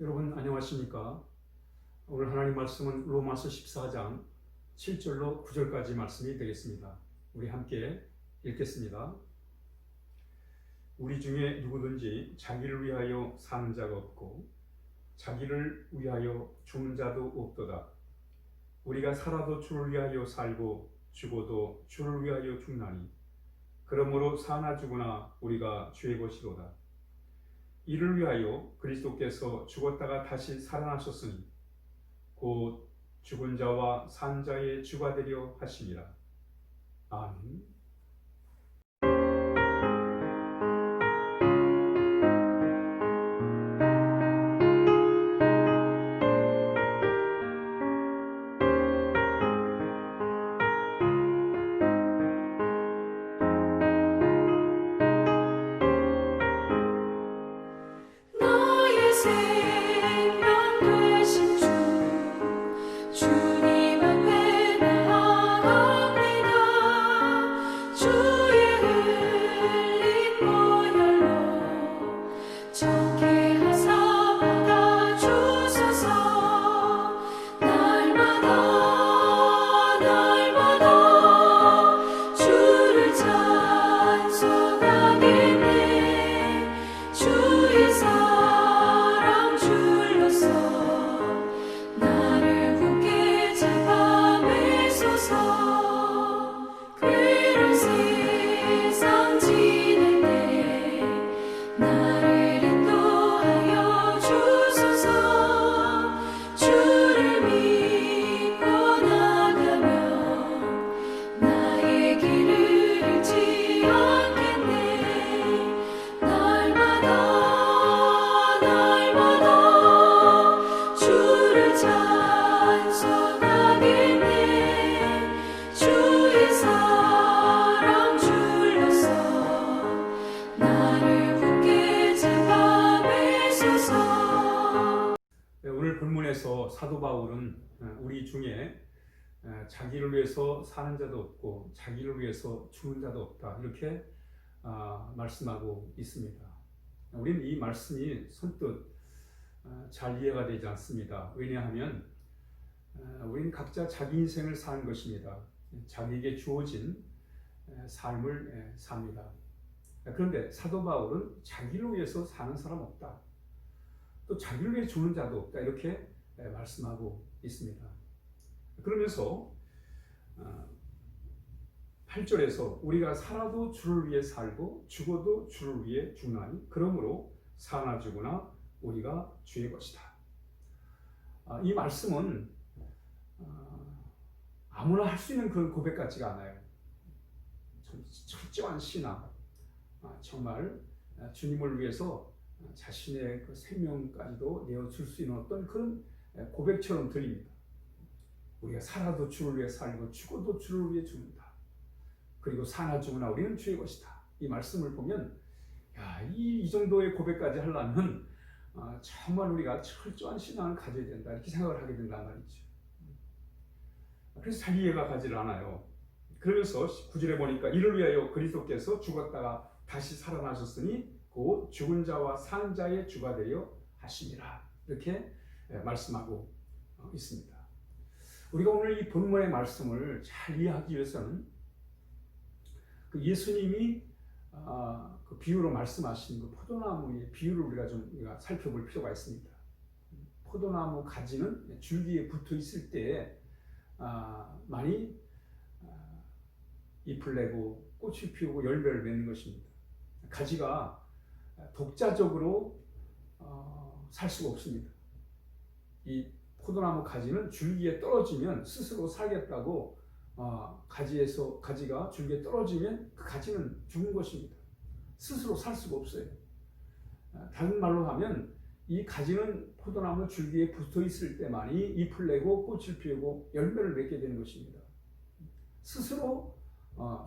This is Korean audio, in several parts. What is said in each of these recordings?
여러분 안녕하십니까? 오늘 하나님 말씀은 로마서 14장 7절로 9절까지 말씀이 되겠습니다. 우리 함께 읽겠습니다. 우리 중에 누구든지 자기를 위하여 사는 자가 없고 자기를 위하여 죽는 자도 없도다. 우리가 살아도 주를 위하여 살고 죽어도 주를 위하여 죽나니 그러므로 사나 죽으나 우리가 주의 것이로다. 이를 위하여 그리스도께서 죽었다가 다시 살아나셨으니 곧 죽은 자와 산 자의 주가 되려 하심이라. 아멘. 오늘 본문에서 사도 바울은 우리 중에 자기를 위해서 사는 자도 없고 자기를 위해서 죽는 자도 없다 이렇게 말씀하고 있습니다. 우리는 이 말씀이 선뜻 잘 이해가 되지 않습니다. 왜냐하면 우리는 각자 자기 인생을 사는 것입니다. 자기에게 주어진 삶을 삽니다. 그런데 사도 바울은 자기를 위해서 사는 사람 없다. 또 자기를 위해 죽는 자도 없다. 이렇게 말씀하고 있습니다. 그러면서 8절에서 우리가 살아도 주를 위해 살고 죽어도 주를 위해 죽나니 그러므로 사나 죽으나 우리가 주의 것이다. 이 말씀은 아무나 할 수 있는 그런 고백 같지가 않아요. 철저한 신앙, 정말 주님을 위해서 자신의 그 생명까지도 내어줄 수 있는 어떤 그런 고백처럼 들립니다. 우리가 살아도 주를 위해 살고 죽어도 주를 위해 죽는다. 그리고 사나 죽으나 우리는 주의 것이다. 이 말씀을 보면 이 정도의 고백까지 하려면 정말 우리가 철저한 신앙을 가져야 된다 이렇게 생각을 하게 된단 말이죠. 그래서 잘 이해가 가지를 않아요. 그러면서 9절에 보니까 이를 위하여 그리스도께서 죽었다가 다시 살아나셨으니 곧 죽은 자와 산 자의 주가 되려 하심이라 이렇게 말씀하고 있습니다. 우리가 오늘 이 본문의 말씀을 잘 이해하기 위해서는 그 예수님이 그 비유로 말씀하신 그 포도나무의 비유를 우리가 살펴볼 필요가 있습니다. 포도나무 가지는 줄기에 붙어 있을 때 많이 잎을 내고 꽃을 피우고 열매를 맺는 것입니다. 가지가 독자적으로 살 수가 없습니다. 이 포도나무 가지는 줄기에 떨어지면 스스로 살겠다고 가지가 줄기에 떨어지면 그 가지는 죽는 것입니다. 스스로 살 수가 없어요. 다른 말로 하면 이 가지는 포도나무 줄기에 붙어 있을 때만이 잎을 내고 꽃을 피우고 열매를 맺게 되는 것입니다. 스스로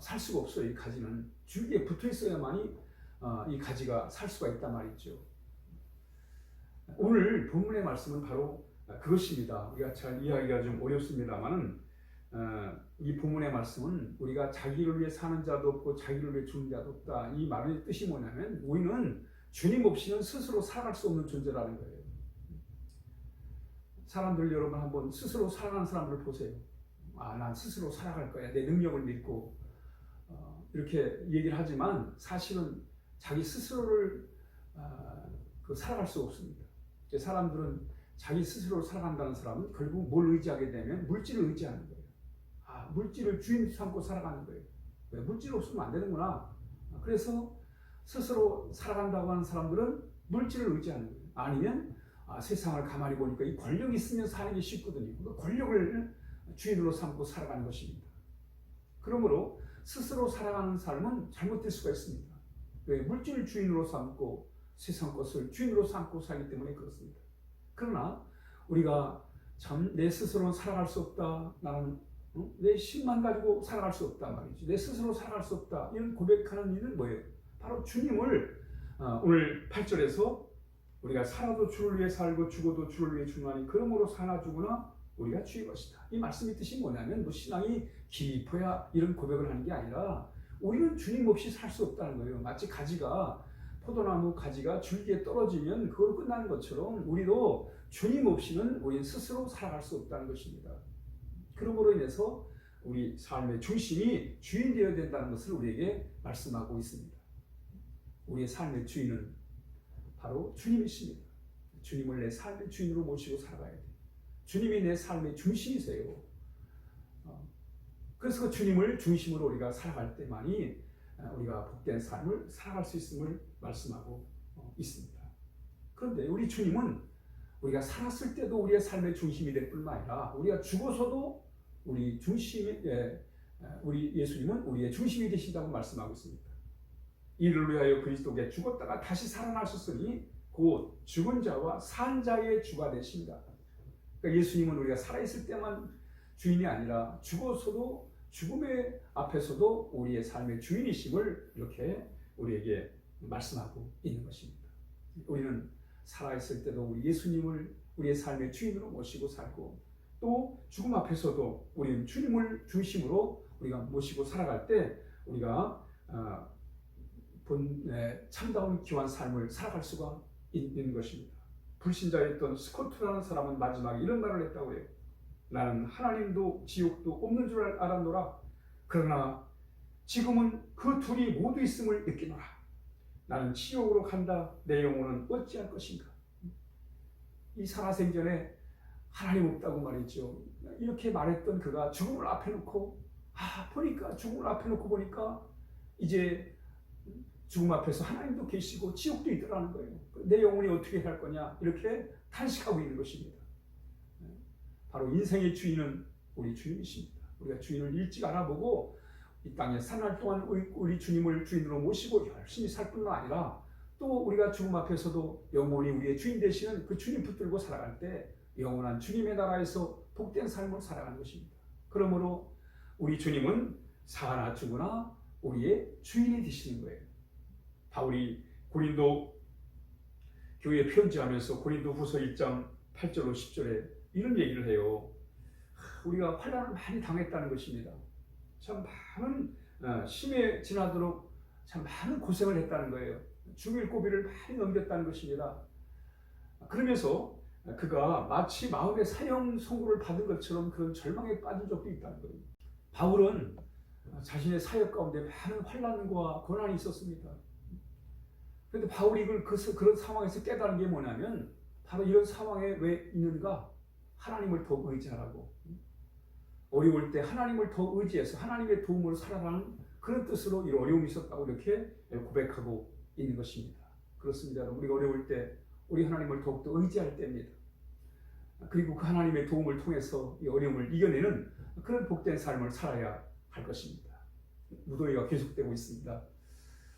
살 수가 없어요. 이 가지는 줄기에 붙어 있어야만이 이 가지가 살 수가 있단 말이죠. 오늘 본문의 말씀은 바로 그것입니다. 우리가 잘 이해하기가 좀 어렵습니다만은 이 본문의 말씀은 우리가 자기를 위해 사는 자도 없고 자기를 위해 죽는 자도 없다. 이 말의 뜻이 뭐냐면 우리는 주님 없이는 스스로 살아갈 수 없는 존재라는 거예요. 사람들 여러분 한번 스스로 살아가는 사람들을 보세요. 난 스스로 살아갈 거야. 내 능력을 믿고 이렇게 얘기를 하지만 사실은 자기 스스로를 살아갈 수 없습니다. 사람들은 자기 스스로 살아간다는 사람은 결국 뭘 의지하게 되면 물질을 의지하는 거예요. 물질을 주인 삼고 살아가는 거예요. 왜? 물질 없으면 안 되는구나. 그래서 스스로 살아간다고 하는 사람들은 물질을 의지하는 거예요. 아니면 세상을 가만히 보니까 이 권력이 있으면 사는 게 쉽거든요. 그 권력을 주인으로 삼고 살아가는 것입니다. 그러므로 스스로 살아가는 삶은 잘못될 수가 있습니다. 왜? 물질을 주인으로 삼고 세상 것을 주인으로 삼고 살기 때문에 그렇습니다. 그러나 우리가 참 내 스스로는 살아갈 수 없다. 나는 내 힘만 가지고 살아갈 수 없다 말이지. 내 스스로 살아갈 수 없다. 이런 고백하는 일은 뭐예요? 바로 주님을 오늘 8절에서 우리가 살아도 주를 위해 살고 죽어도 주를 위해 죽나니 그러므로 사나 죽으나 우리가 주의 것이다. 이 말씀의 뜻이 뭐냐면 신앙이 깊어야 이런 고백을 하는 게 아니라 우리는 주님 없이 살 수 없다는 거예요. 마치 포도나무 가지가 줄기에 떨어지면 그걸로 끝나는 것처럼 우리도 주님 없이는 우리는 스스로 살아갈 수 없다는 것입니다. 그러므로 인해서 우리 삶의 중심이 주인 되어야 된다는 것을 우리에게 말씀하고 있습니다. 우리의 삶의 주인은 바로 주님이십니다. 주님을 내 삶의 주인으로 모시고 살아가야 돼요. 주님이 내 삶의 중심이세요. 그래서 주님을 중심으로 우리가 살아갈 때만이 우리가 복된 삶을 살아갈 수 있음을 말씀하고 있습니다. 그런데 우리 주님은 우리가 살았을 때도 우리의 삶의 중심이 될 뿐만 아니라 우리가 죽어서도 우리 예수님은 우리의 중심이 되신다고 말씀하고 있습니다. 이를 위하여 그리스도께 죽었다가 다시 살아나셨으니 곧 죽은 자와 산 자의 주가 되십니다. 그러니까 예수님은 우리가 살아있을 때만 주인이 아니라 죽어서도 죽음의 앞에서도 우리의 삶의 주인이심을 이렇게 우리에게 말씀하고 있는 것입니다. 우리는 살아있을 때도 우리 예수님을 우리의 삶의 주인으로 모시고 살고 또 죽음 앞에서도 우리는 주님을 중심으로 우리가 모시고 살아갈 때 우리가 참다운 귀한 삶을 살아갈 수가 있는 것입니다. 불신자였던 스코트라는 사람은 마지막에 이런 말을 했다고 해요. 나는 하나님도 지옥도 없는 줄 알았노라. 그러나 지금은 그 둘이 모두 있음을 느끼노라. 나는 지옥으로 간다. 내 영혼은 어찌할 것인가. 이 살아생전에 하나님 없다고 말했죠. 이렇게 말했던 그가 죽음을 앞에 놓고 죽음을 앞에 놓고 보니까 이제 죽음 앞에서 하나님도 계시고 지옥도 있더라는 거예요. 내 영혼이 어떻게 할 거냐 이렇게 탄식하고 있는 것입니다. 바로 인생의 주인은 우리 주님이십니다. 우리가 주인을 일찍 알아보고 이 땅에 사날 동안 우리 주님을 주인으로 모시고 열심히 살 뿐만 아니라 또 우리가 죽음 앞에서도 영원히 우리의 주인 되시는 그 주님 붙들고 살아갈 때 영원한 주님의 나라에서 복된 삶을 살아가는 것입니다. 그러므로 우리 주님은 사나 죽으나 우리의 주인이 되시는 거예요. 바울이 고린도 교회에 편지하면서 고린도 후서 1장 8절로 10절에 이런 얘기를 해요. 우리가 환난을 많이 당했다는 것입니다. 참 많은 심해 지나도록 참 많은 고생을 했다는 거예요. 죽일 고비를 많이 넘겼다는 것입니다. 그러면서 그가 마치 마음의 사형 선고를 받은 것처럼 그런 절망에 빠진 적도 있다는 거예요. 바울은 자신의 사역 가운데 많은 환난과 고난이 있었습니다. 그런데 바울이 그런 상황에서 깨달은 게 뭐냐면 바로 이런 상황에 왜 있는가? 하나님을 더 의지하라고. 어려울 때 하나님을 더 의지해서 하나님의 도움으로 살아가는 그런 뜻으로 이 어려움이 있었다고 이렇게 고백하고 있는 것입니다. 그렇습니다. 우리가 어려울 때 우리 하나님을 더욱더 의지할 때입니다. 그리고 그 하나님의 도움을 통해서 이 어려움을 이겨내는 그런 복된 삶을 살아야 할 것입니다. 무더위가 계속되고 있습니다.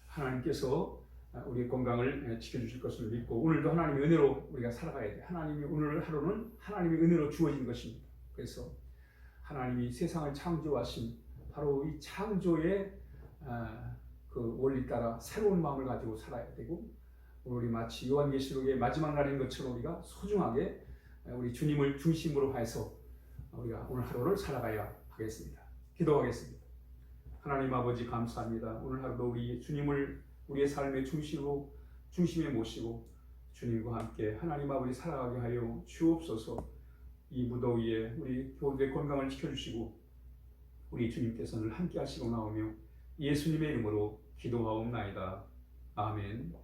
하나님께서 우리의 건강을 지켜주실 것을 믿고 오늘도 하나님의 은혜로 우리가 살아가야 돼요. 하나님이 오늘 하루는 하나님의 은혜로 주어진 것입니다. 그래서 하나님이 세상을 창조하신 바로 이 창조의 그 원리 따라 새로운 마음을 가지고 살아야 되고 우리 마치 요한계시록의 마지막 날인 것처럼 우리가 소중하게 우리 주님을 중심으로 해서 우리가 오늘 하루를 살아가야 하겠습니다. 기도하겠습니다. 하나님 아버지 감사합니다. 오늘 하루도 우리 주님을 우리의 삶의 중심에 모시고 주님과 함께 하나님 아버지 살아가게 하여 주옵소서. 이 무더위에 우리 교우들의 건강을 지켜주시고 우리 주님께서는 함께 하시고 나오며 예수님의 이름으로 기도하옵나이다. 아멘.